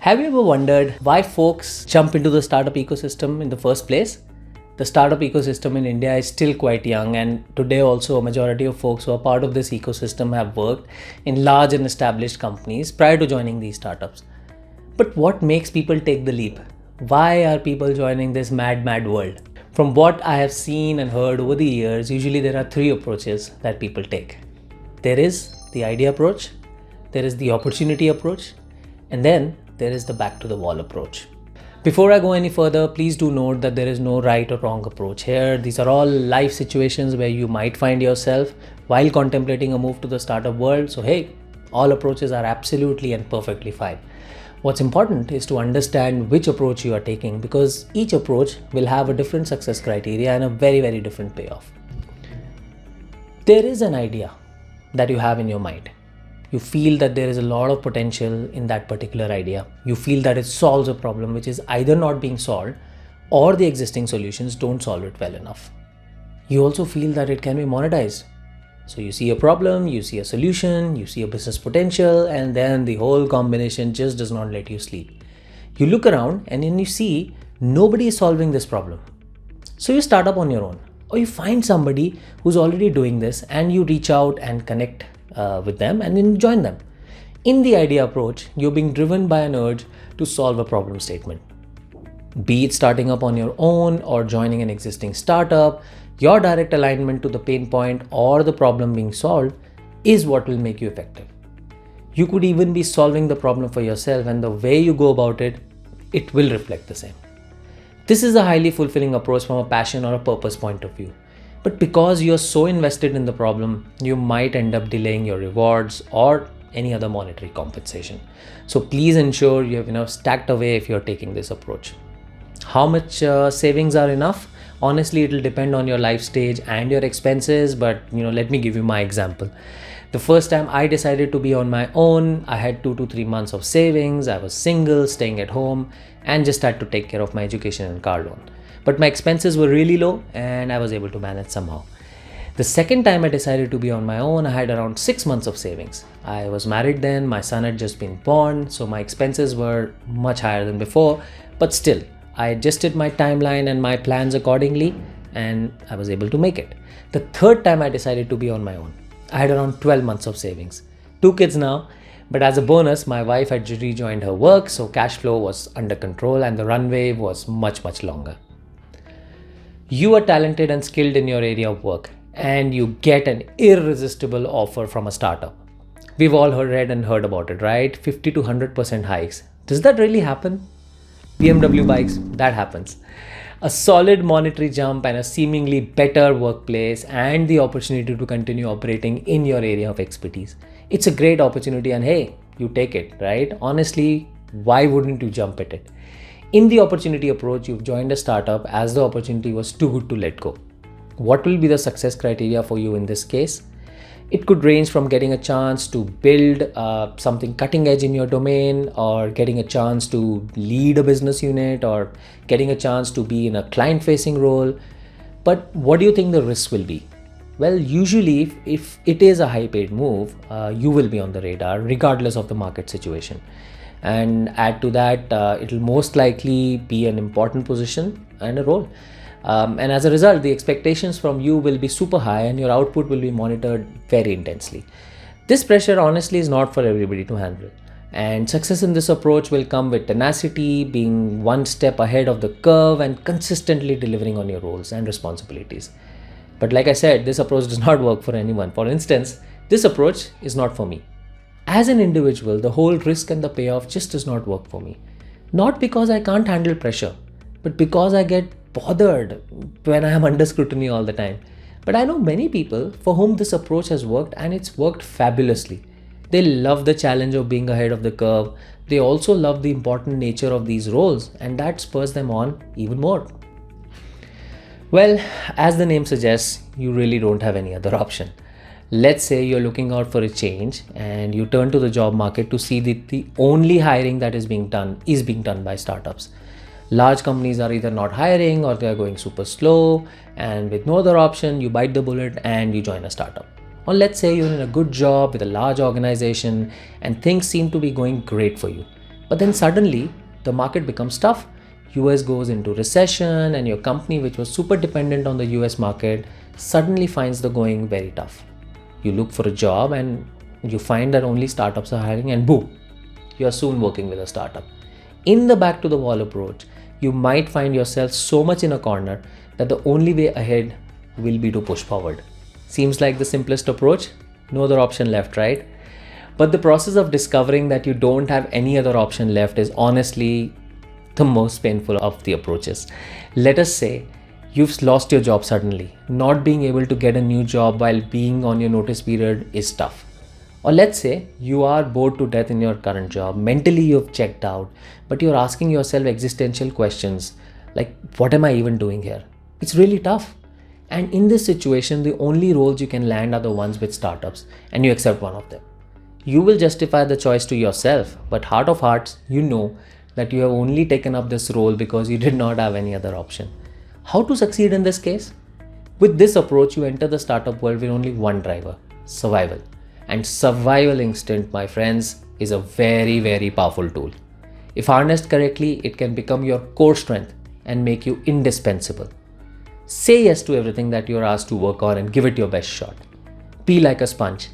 Have you ever wondered why folks jump into the startup ecosystem in the first place? The startup ecosystem in India is still quite young, and today also a majority of folks who are part of this ecosystem have worked in large and established companies prior to joining these startups. But what makes people take the leap? Why are people joining this mad world? From what I have seen and heard over the years, usually there are three approaches that people take. There is the idea approach, there is the opportunity approach, and then there is the back to the wall approach. Before I go any further, please do note that there is no right or wrong approach here. These are all life situations where you might find yourself while contemplating a move to the startup world. So hey, all approaches are absolutely and perfectly fine. What's important is to understand which approach you are taking, because each approach will have a different success criteria and a very different payoff. There is an idea that you have in your mind. You feel that there is a lot of potential in that particular idea. You feel that it solves a problem which is either not being solved or the existing solutions don't solve it well enough. You also feel that it can be monetized. So you see a problem, you see a solution, you see a business potential, and then the whole combination just does not let you sleep. You look around and then you see nobody is solving this problem. So you start up on your own, or you find somebody who's already doing this and you reach out and connect with them and then join them. In the idea approach, you're being driven by an urge to solve a problem statement. Be it starting up on your own or joining an existing startup, your direct alignment to the pain point or the problem being solved is what will make you effective. You could even be solving the problem for yourself, and the way you go about it, it will reflect the same. This is a highly fulfilling approach from a passion or a purpose point of view. But because you're so invested in the problem, you might end up delaying your rewards or any other monetary compensation. So please ensure you have enough stacked away if you're taking this approach. How much savings are enough? Honestly, it'll depend on your life stage and your expenses, but let me give you my example. The first time I decided to be on my own, I had 2 to 3 months of savings. I was single, staying at home, and just had to take care of my education and car loan. But my expenses were really low and I was able to manage somehow. The second time I decided to be on my own, I had around 6 months of savings. I was married then, my son had just been born, so my expenses were much higher than before, but still, I adjusted my timeline and my plans accordingly and I was able to make it. The third time I decided to be on my own, I had around 12 months of savings. 2 kids now, but as a bonus, my wife had rejoined her work, so cash flow was under control and the runway was much longer. You are talented and skilled in your area of work and you get an irresistible offer from a startup. We've all read and heard about it, right? 50 to 100% hikes. Does that really happen? BMW bikes, that happens. A solid monetary jump and a seemingly better workplace and the opportunity to continue operating in your area of expertise. It's a great opportunity and hey, you take it, right? Honestly, why wouldn't you jump at it? In the opportunity approach, you've joined a startup as the opportunity was too good to let go. What will be the success criteria for you in this case? It could range from getting a chance to build something cutting edge in your domain, or getting a chance to lead a business unit, or getting a chance to be in a client-facing role. But what do you think the risks will be? Well, usually if it is a high-paid move, you will be on the radar regardless of the market situation. And add to that, it will most likely be an important position and a role. And as a result, the expectations from you will be super high and your output will be monitored very intensely. This pressure honestly is not for everybody to handle. And success in this approach will come with tenacity, being one step ahead of the curve and consistently delivering on your roles and responsibilities. But like I said, this approach does not work for anyone. For instance, this approach is not for me. As an individual, the whole risk and the payoff just does not work for me. Not because I can't handle pressure, but because I get bothered when I am under scrutiny all the time. But I know many people for whom this approach has worked and it's worked fabulously. They love the challenge of being ahead of the curve. They also love the important nature of these roles, and that spurs them on even more. Well, as the name suggests, you really don't have any other option. Let's say you're looking out for a change and you turn to the job market to see that the only hiring that is being done by startups. Large companies are either not hiring or they are going super slow, and with no other option, you bite the bullet and you join a startup. Or let's say you're in a good job with a large organization and things seem to be going great for you. But then suddenly the market becomes tough. US goes into recession and your company, which was super dependent on the US market, suddenly finds the going very tough. You look for a job and you find that only startups are hiring, and boom, you are soon working with a startup. In the back to the wall approach, you might find yourself so much in a corner that the only way ahead will be to push forward. Seems like the simplest approach, no other option left, right? But the process of discovering that you don't have any other option left is honestly the most painful of the approaches. Let us say you've lost your job suddenly. Not being able to get a new job while being on your notice period is tough. Or let's say you are bored to death in your current job. Mentally you've checked out, but you're asking yourself existential questions like, what am I even doing here? It's really tough. And in this situation, the only roles you can land are the ones with startups, and you accept one of them. You will justify the choice to yourself, but heart of hearts, you know that you have only taken up this role because you did not have any other option. How to succeed in this case? With this approach, you enter the startup world with only one driver: survival. And survival instinct, my friends, is a very, very powerful tool. If harnessed correctly, it can become your core strength and make you indispensable. Say yes to everything that you're asked to work on and give it your best shot. Be like a sponge.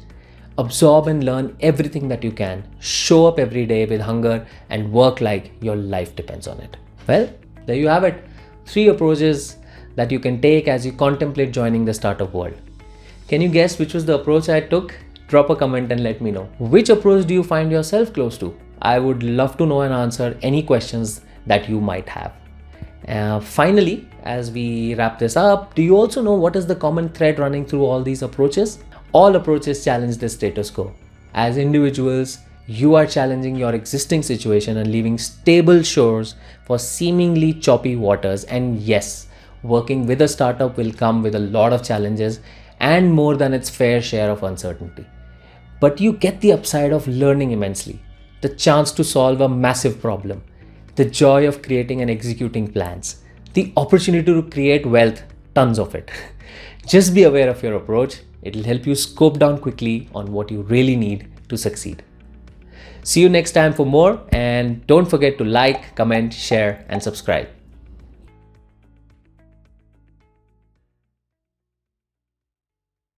Absorb and learn everything that you can. Show up every day with hunger and work like your life depends on it. Well, there you have it. 3 approaches that you can take as you contemplate joining the startup world. Can you guess which was the approach I took? Drop a comment and let me know. Which approach do you find yourself close to? I would love to know and answer any questions that you might have. Finally, as we wrap this up, do you also know what is the common thread running through all these approaches? All approaches challenge the status quo. As individuals, you are challenging your existing situation and leaving stable shores for seemingly choppy waters. And yes, working with a startup will come with a lot of challenges and more than its fair share of uncertainty. But you get the upside of learning immensely, the chance to solve a massive problem, the joy of creating and executing plans, the opportunity to create wealth, tons of it. Just be aware of your approach. It'll help you scope down quickly on what you really need to succeed. See you next time for more, and don't forget to like, comment, share, and subscribe.